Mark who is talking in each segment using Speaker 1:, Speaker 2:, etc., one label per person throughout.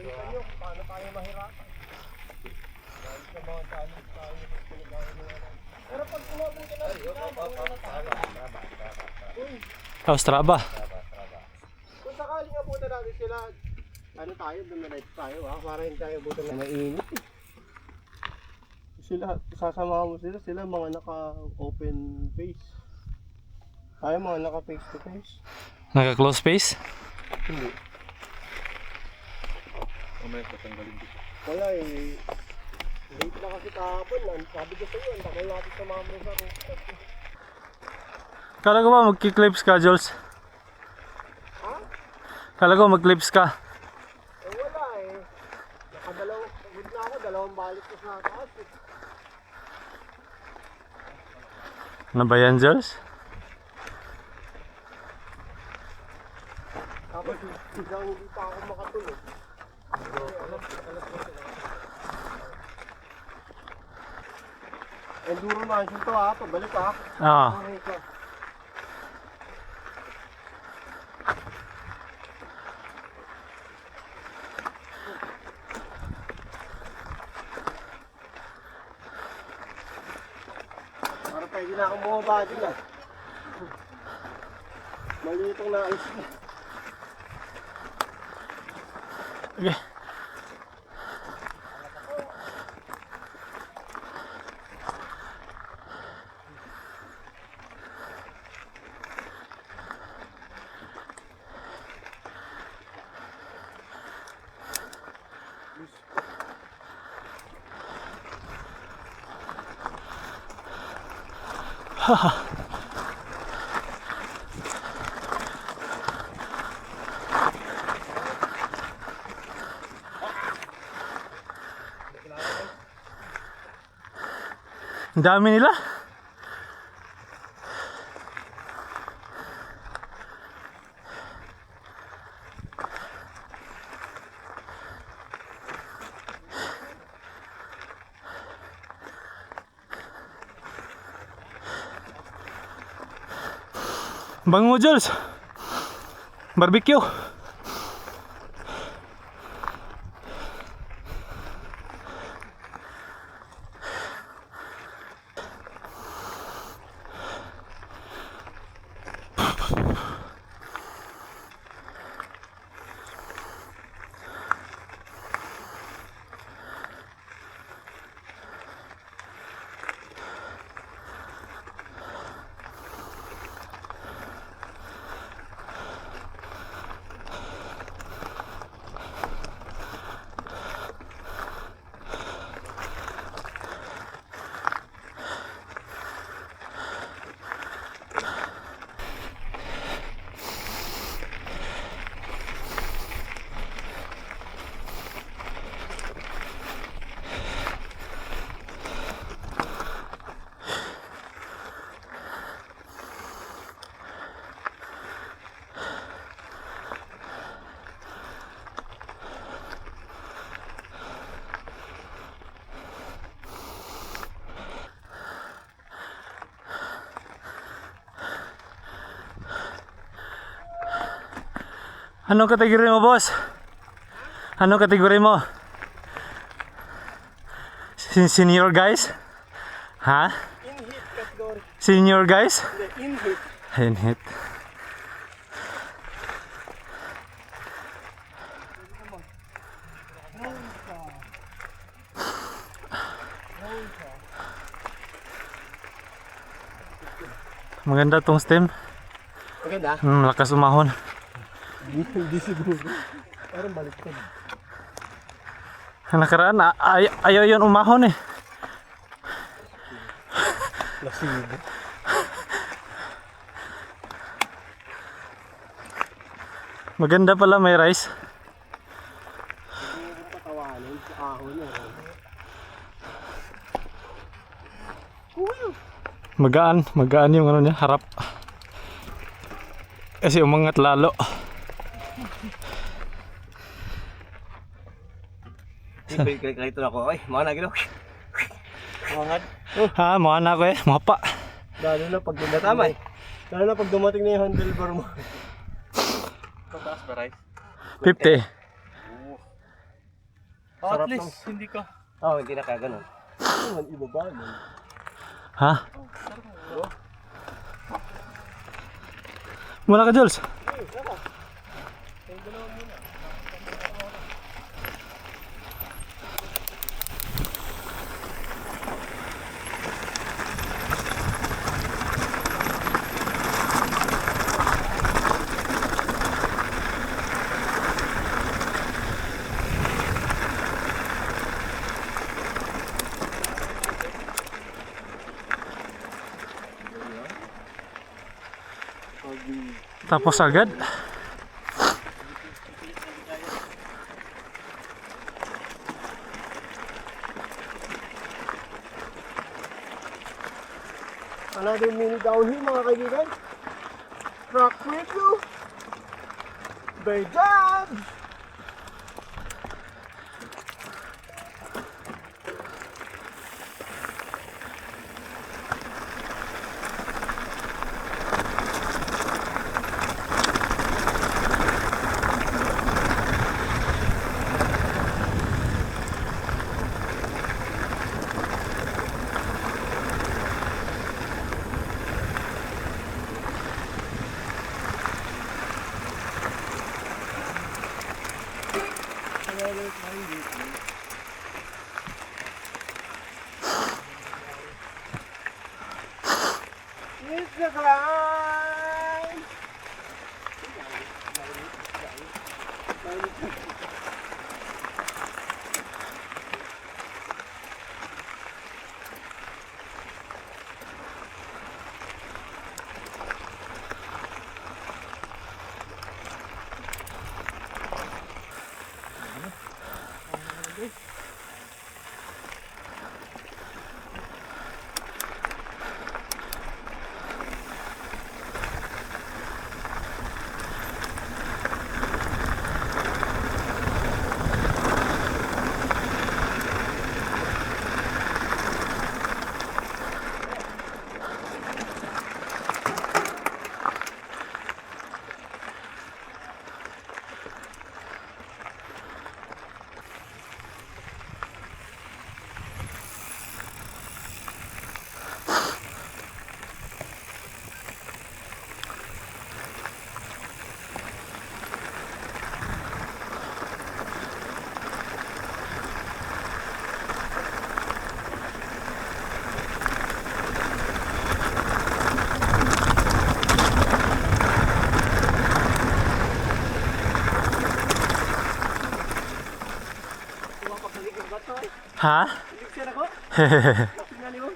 Speaker 1: Balikan nyo kung paano tayo mahirapan. Dahil sa mga challenge tayo na pinagkakaroon. Pero pag kumabuti na rin na, mauna na tayo.
Speaker 2: Oh, Strava.
Speaker 1: Kung sakaling abutan natin sila, ano tayo, dumiretso tayo ha? Para hindi tayo abutan na mainit eh. Sila, sasama mo sila mga naka-open face. Tayo mga naka-face to face.
Speaker 2: Naka-close space?
Speaker 1: Hindi. Wala eh. Late na kasi kahapon. Sabi ko sa'yo, ang takal natin sa mga sa rooftop.
Speaker 2: Kala ko ba magki-clips ka, Jules?
Speaker 1: Ha?
Speaker 2: Kala ko mag-clips ka.
Speaker 1: Eh wala eh. Pagod na ako, dalawang balik ko sa taas eh.
Speaker 2: Ano ba yan, Jules?
Speaker 1: Tapos biglang hindi pa ako makatulog. Enduro na ito ha, pabalik ha.
Speaker 2: Oo.
Speaker 1: Okay ka. Para pwede na akong bumaba dyan ah. Mali itong nais na.
Speaker 2: Okay. Ang dami nila. Bango, Jules. Barbecue. Anong kategori mo, boss? Anong kategori mo? Senior guys? Ha?
Speaker 1: In-hit category.
Speaker 2: Senior guys?
Speaker 1: Hindi, in-hit.
Speaker 2: In-hit. Maganda tong stem.
Speaker 1: Maganda?
Speaker 2: Lakas umahon.
Speaker 1: Hindi siguro. Parang balik ko.
Speaker 2: Nakaraan, ayaw yun umahon eh.
Speaker 1: Lasibo.
Speaker 2: Maganda pala, may rice.
Speaker 1: Hindi ko patawanin sa ahon niya.
Speaker 2: Magaan yung ano niya, harap. Kasi umangat lalo.
Speaker 1: Kahit ako, ay, mga nagino. Mangad.
Speaker 2: Ha, mga anak ko eh, mga pa.
Speaker 1: Lalo na pag dumating. Lalo na pag dumating na yung handlebar mo. Pataas ba, Rice?
Speaker 2: 50.
Speaker 1: Sarap
Speaker 3: At least,
Speaker 1: ng...
Speaker 3: hindi ka.
Speaker 1: Hindi na kaya ganun. Naman, ibaba mo.
Speaker 2: Ha? Muna ka, Jules. Tapos agad.
Speaker 1: Another mini downhill mga kaibigan. Rock review. By job. It's the climb.
Speaker 2: Ha?
Speaker 1: Iligsan ako. Tingnan mo.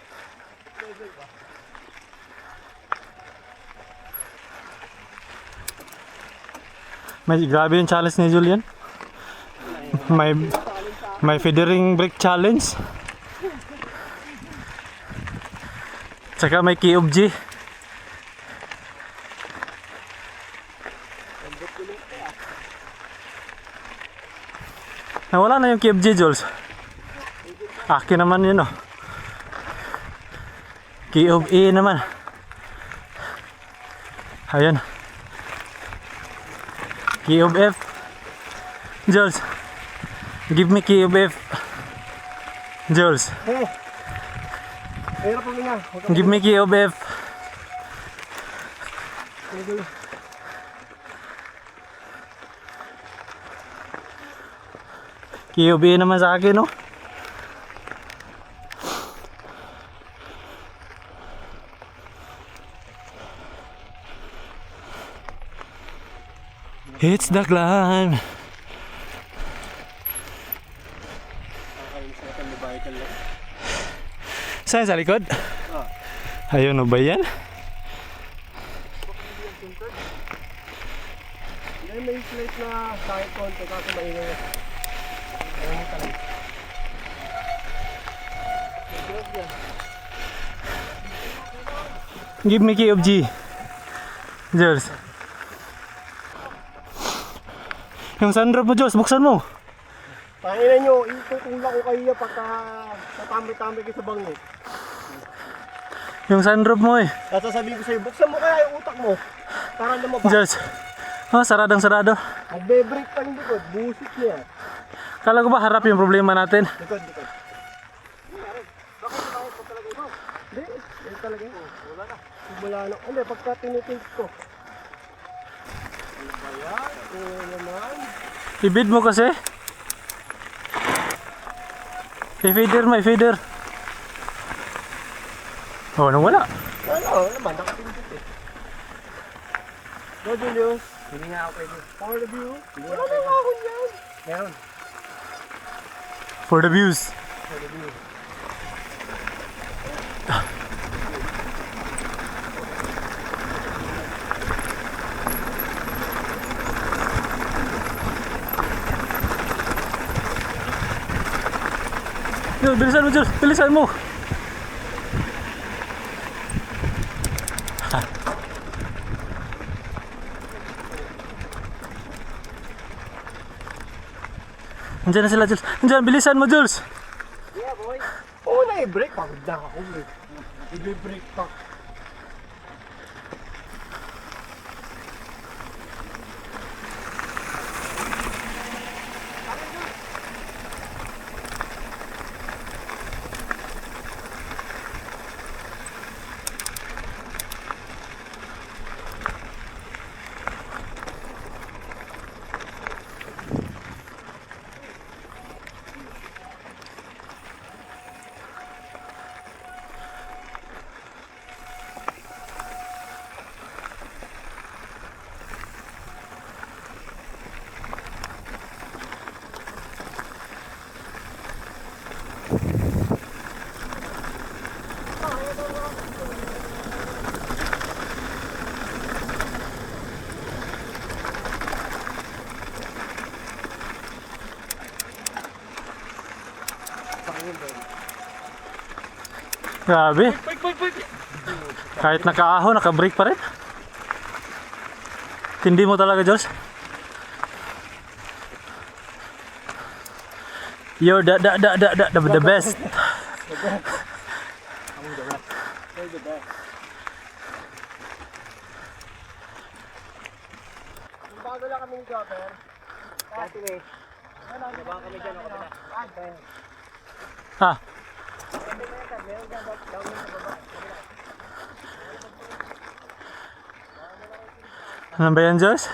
Speaker 2: Grabe yung challenge ni Julian. May feathering break challenge. Tsaka may key of G. Nawala na yung key of G, Jules. Akin naman yun, oh. Key of E naman. Ayun. Key of F. Jules, give me key of F. Jules,
Speaker 1: Pero pag nga.
Speaker 2: give me key of F. Key of E naman sa akin, oh. It's the climb. Saan sa likod? Ayun, o ba yan?
Speaker 1: May plate na kahit konti kasi maingay. Ayun talaga.
Speaker 2: Give me key of G. Jules. Yung sunroof mo, Jules, buksan mo.
Speaker 1: Tanginan nyo, itutulak ko kayo pagka natambi-tambi kayo sa bangit.
Speaker 2: Yung sunroof mo, eh.
Speaker 1: At sasabihin ko sa'yo, buksan mo kaya yung utak mo. Para lumabas.
Speaker 2: Jules. Oh, saradang sarado.
Speaker 1: Magbe-break pa yung likod, busit niya.
Speaker 2: Kala ko ba harap yung problema natin?
Speaker 1: Likod. Bakit bakit pa talaga ito? Hindi, yun talaga yun. Wala na. Wala na. Hindi, pagka tinitink ko. Ano ba yan? Oo naman.
Speaker 2: I-bid mo kasi. I-feeder mo, i-feeder. Oh, nang wala.
Speaker 1: Ano naman, nakapindot eh. Go, Julius. Hindi nga ako pwede. For the view? Wala na yung ahon yan. Meron.
Speaker 2: For the views.
Speaker 1: For the view.
Speaker 2: Jules, bilisan mo, Jules. Bilisan mo. Andiyan na sila, Jules. Andiyan, bilisan mo, Jules.
Speaker 1: Yeah, boy. Oo na i-break. Pagod na ako eh. I-break pa.
Speaker 2: Grabe. Kahit naka-ahon, naka-brake pa rin. Tindi mo talaga, Jules. You're the best.
Speaker 1: You're the best. Kung bago lang kami ni Jobber, dati eh. Diba kami dyan ako na?
Speaker 2: Ha?
Speaker 1: Meron dyan, down lang sa baba.
Speaker 2: Ano ba yan, Jules?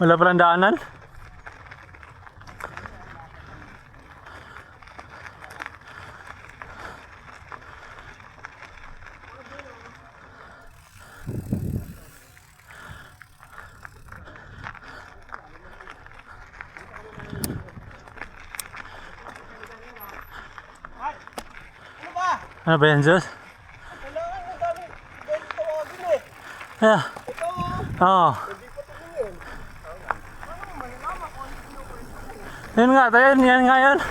Speaker 2: Wala palang daanan? Ano ba yan, Jules?
Speaker 1: Kailangan mo dami. Pwede tawagin eh.
Speaker 2: Yeah.
Speaker 1: Ito oh.
Speaker 2: Oo.
Speaker 1: Hindi pa tumingin. Ano, malalaman ko ano pinukwento.
Speaker 2: Yan nga, tayo. Yan nga yan.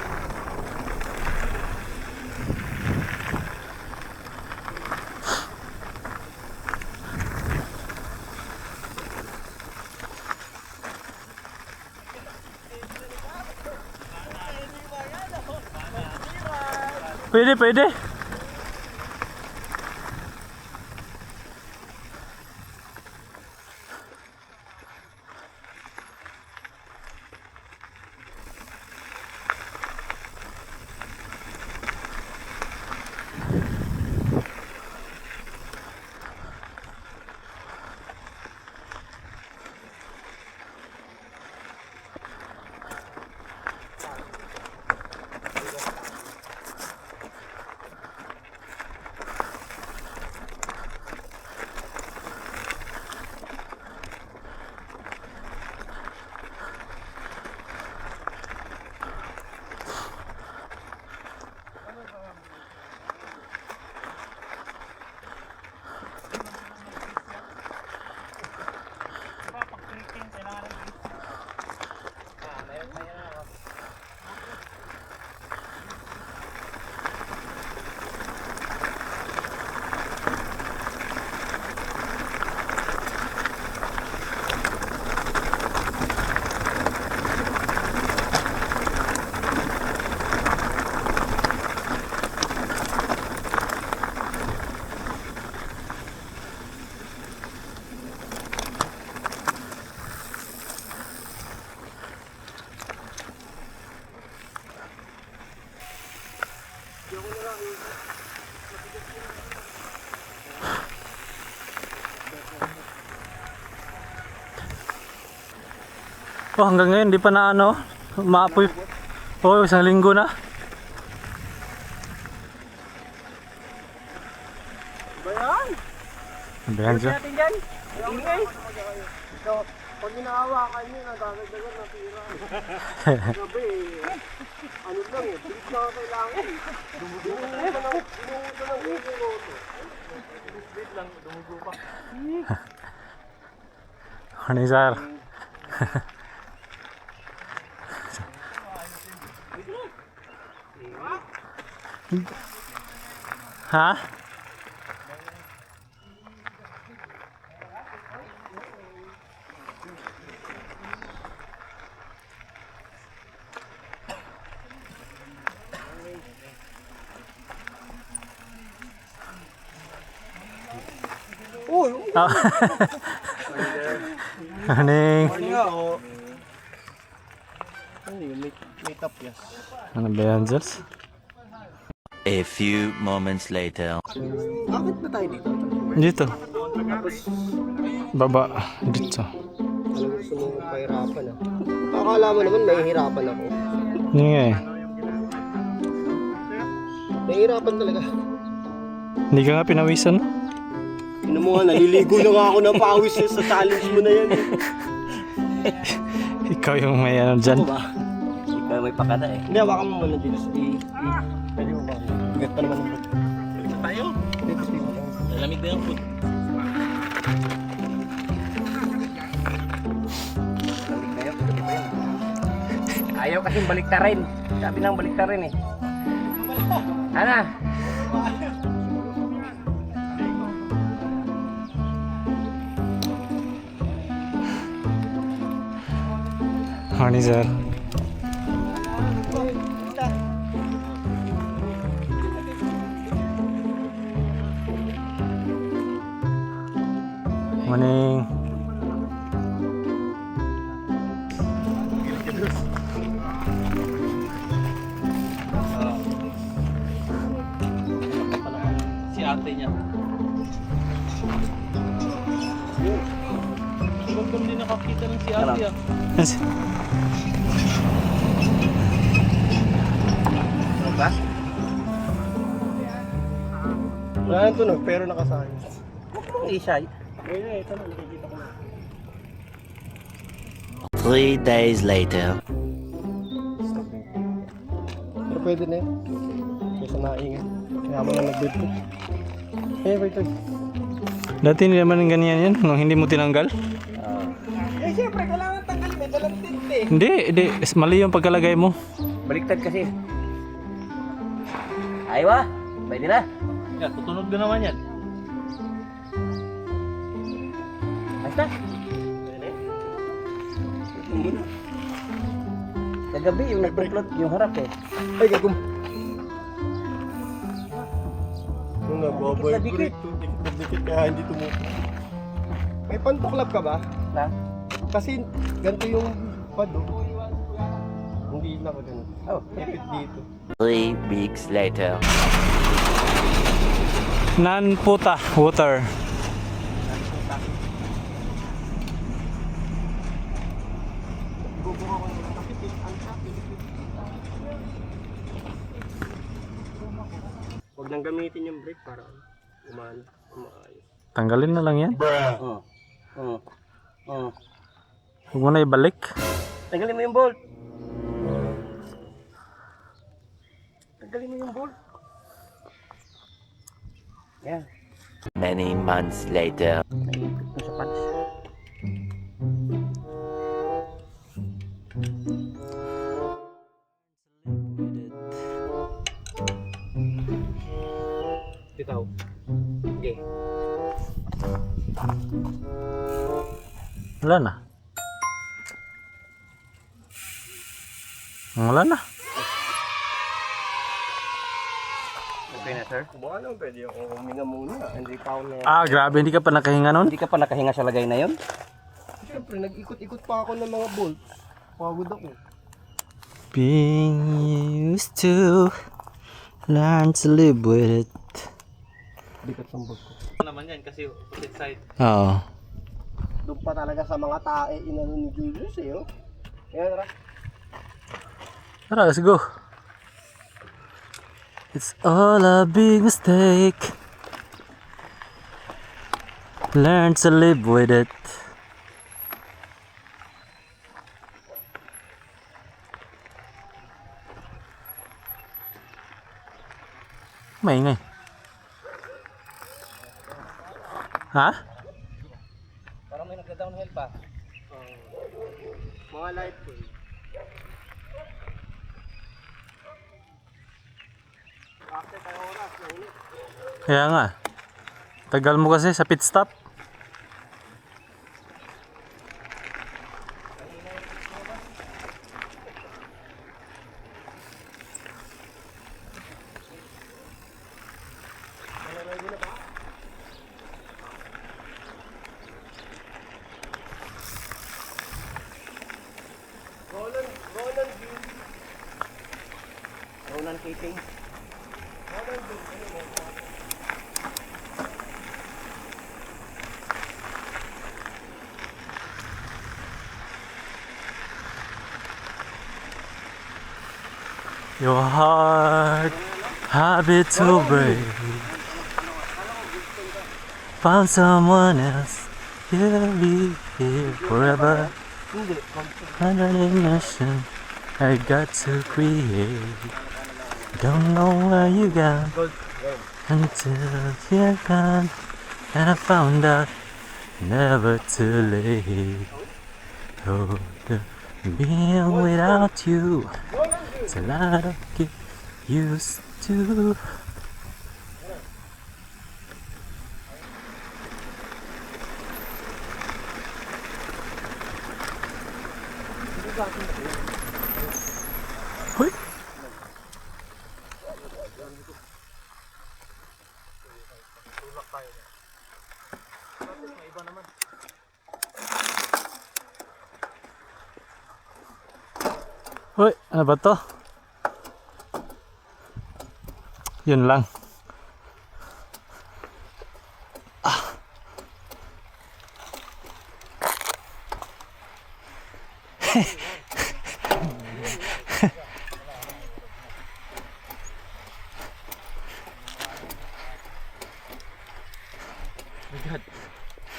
Speaker 2: Pwede, pwede. Oh, hanggang ngayon, di pa na ano, maapoy. Oh, isang linggo na.
Speaker 1: Ba yan?
Speaker 2: Ano yan siya?
Speaker 1: Natin dyan. Ingay. So, pag hinahawakan nyo, nagagadagan na tira. Sabi, ano lang eh, bilis na kailangan. Dumudugo ng ulo. Bilis lang, dumudugo pa.
Speaker 2: Ano yung sir? Ha?
Speaker 1: Uy!
Speaker 2: Oh. Aning.
Speaker 1: Ano yun? May tapyas.
Speaker 2: Ano ba yan, Jels?
Speaker 3: A few moments later.
Speaker 1: Bakit ba tayo dito?
Speaker 2: Dito.
Speaker 1: Tapos,
Speaker 2: Baba. Dito.
Speaker 1: ano gusto mo pahirapan ah? Akala mo naman mahihirapan ako.
Speaker 2: Yun nga eh.
Speaker 1: Mahihirapan talaga.
Speaker 2: Hindi ka nga pinawisan.
Speaker 1: Ano mo nga, naliligo na nga ako ng pawis sa challenge mo na yan.
Speaker 2: Ikaw yung may ano dyan.
Speaker 1: Ano ba?
Speaker 3: Ikaw may pakada eh.
Speaker 1: Hindi, hawakan mo muna dito sa pwede mo ba? Bigat pa naman.
Speaker 3: Balik tayo. Lalamig na yung food.
Speaker 4: Ayaw kasing baliktarin. Sabi nang baliktarin eh. Ana?
Speaker 2: Honey, sir. Morning.
Speaker 3: Si ate niya. Huwag kang din nakakita ng si ate ah.
Speaker 2: Yes.
Speaker 4: Ba?
Speaker 1: Wala nang tunog, pero nakasayang.
Speaker 4: Isay.
Speaker 1: Ayun ito na, nakikita ko na.
Speaker 3: 3 days later.
Speaker 1: Pero pwede na yun. Kaysa naingin. Kaya mo lang nag-bidpit. Wait.
Speaker 2: Dati hindi naman ganyan yan, nung hindi mo tinanggal.
Speaker 1: Eh, siyempre, kailangan tanggalin. May dalang tint eh.
Speaker 2: Hindi. Mali yung pagkalagay mo.
Speaker 4: Baliktad kasi. Ayaw ah. Pwede na.
Speaker 3: Yan, tutunog na naman yan.
Speaker 4: Basta. Kagabi yung nagpumplot yung harap eh.
Speaker 1: Ay, gagum. Nung nag-vibrate to, dikit kaya hindi tumupo. May pantuklap ka ba?
Speaker 4: Na?
Speaker 1: Kasi ganito yung pad oh. Hindi na ako ganun.
Speaker 4: Oh.
Speaker 1: Ipit dito.
Speaker 3: 3 weeks later.
Speaker 2: Nanputa, water.
Speaker 1: Huwag nang gamitin yung brake para umaayos.
Speaker 2: Tanggalin na lang yan.
Speaker 4: Oh.
Speaker 2: Huwag mo na ibalik.
Speaker 4: Tanggalin mo yung bolt. Tanggalin mo yung bolt. Yan.
Speaker 3: Many months later.
Speaker 4: Naipit mo sa pads.
Speaker 1: Bitaw. Okay.
Speaker 2: Wala na. Wala na.
Speaker 4: Okay na sir.
Speaker 1: Baka naman pwede ako huminga muna. Hindi pa ako na...
Speaker 2: Ah, grabe. Hindi ka pa nakahinga nun?
Speaker 4: Hindi ka pa nakahinga sa lagay na yun?
Speaker 1: Siyempre, nag-ikot-ikot pa ako ng mga bolt. Pagod ako.
Speaker 2: Being used to learn to live with it.
Speaker 1: Bigat ng bolt ko.
Speaker 3: Naman yan kasi opposite side.
Speaker 2: Oo.
Speaker 1: Doon pa talaga sa mga tae inano ni Julius eh. Oh. Yan, tara.
Speaker 2: Tara, let's go. It's all a big mistake. Learn to live with it. Maingay. Ha?
Speaker 4: Parang may nagda-downhill pa.
Speaker 1: Mga light ko. After tayo oras, nainit.
Speaker 2: Kaya nga. Tagal mo kasi sa pit stop.
Speaker 4: Ronan Keating.
Speaker 2: Your heart, habit to break. Found someone else. He'll be here forever. Under the mission I got to create. Don't know where you got until you're gone. And I found out never too late. Oh, being without you. It's a lot of get used to. Hoy! Hoy, ano ba to? Yun lang.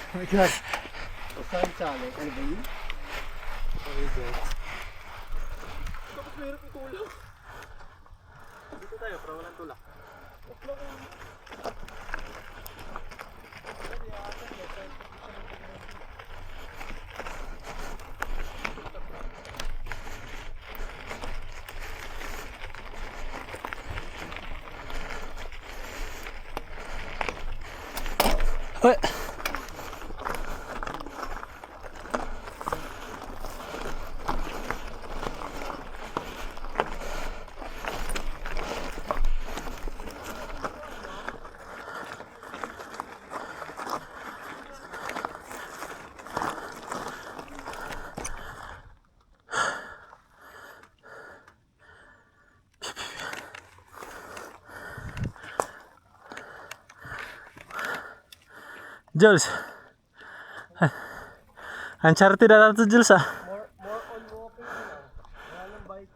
Speaker 1: Oh my God. Saan challenge? Ano ba yun? Oh my God. Tapos mayroon itulak. Dito tayo, pero walang tulak.
Speaker 2: Hoy! Jules. Uncharted na natin, Jules, ah.
Speaker 1: More on walking na lang. Wala lang bike.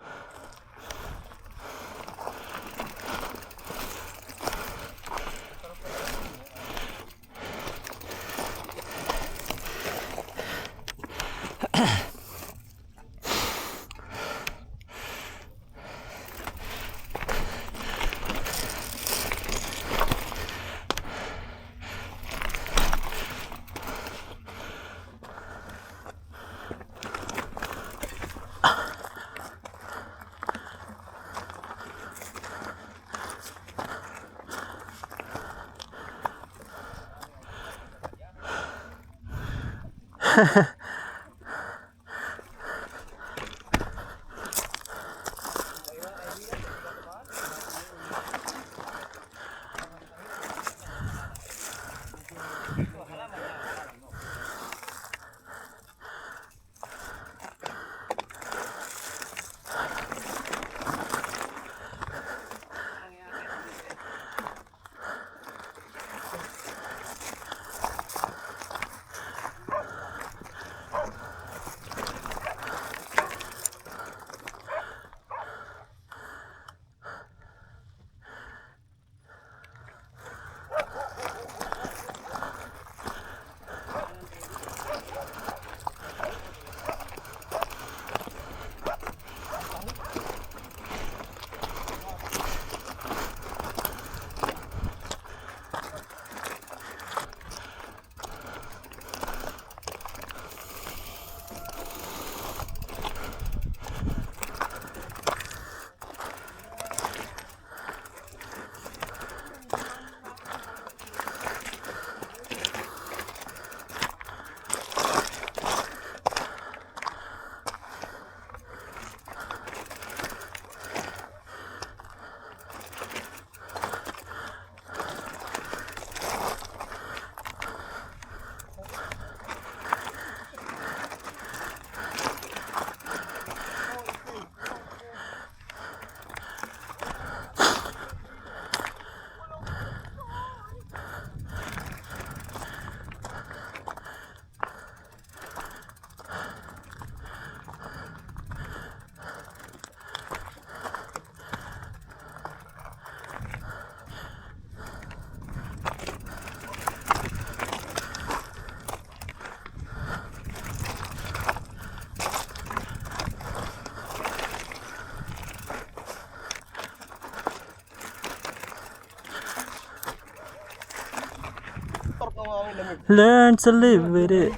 Speaker 2: learn to live with it.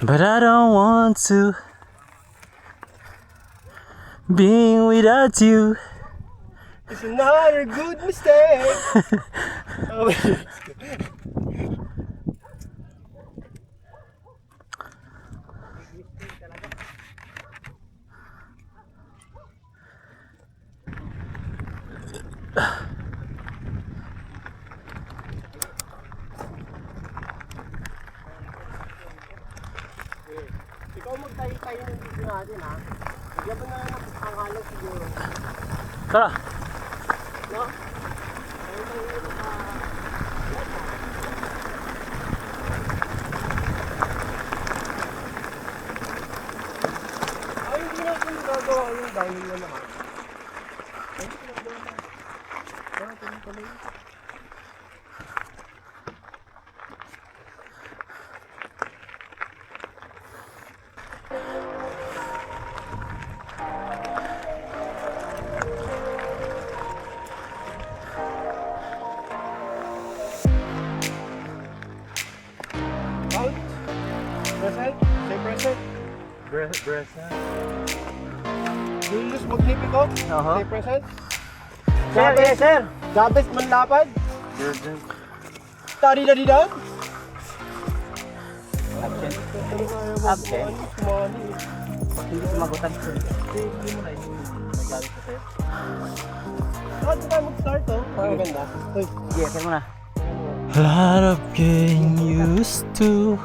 Speaker 2: But I don't want to. Being without you.
Speaker 1: It's another good mistake. Ikaw magtayo-tayo ng video natin ha. Bigyan mo na lang ng panghalang siguro.
Speaker 2: Tara.
Speaker 1: No? Tayo-tayo ay, hindi natin gagawa yung dining na naman. Ay, hindi nagawa na. Tara, tuloy. Out. Present. Say present.
Speaker 2: Present.
Speaker 1: Julius Magnifico.
Speaker 2: Aha.
Speaker 1: Say present.
Speaker 2: Sir, yes, sir.
Speaker 1: Jabez Manlapad.
Speaker 2: Present.
Speaker 1: Tari na dinan.
Speaker 4: Absent.
Speaker 1: Absent.
Speaker 4: Hindi sumagutan.
Speaker 1: Saan tayo mag-start oh? Parang ganda. Uy.
Speaker 4: Sige, sir mo na.
Speaker 2: A lot of getting used to.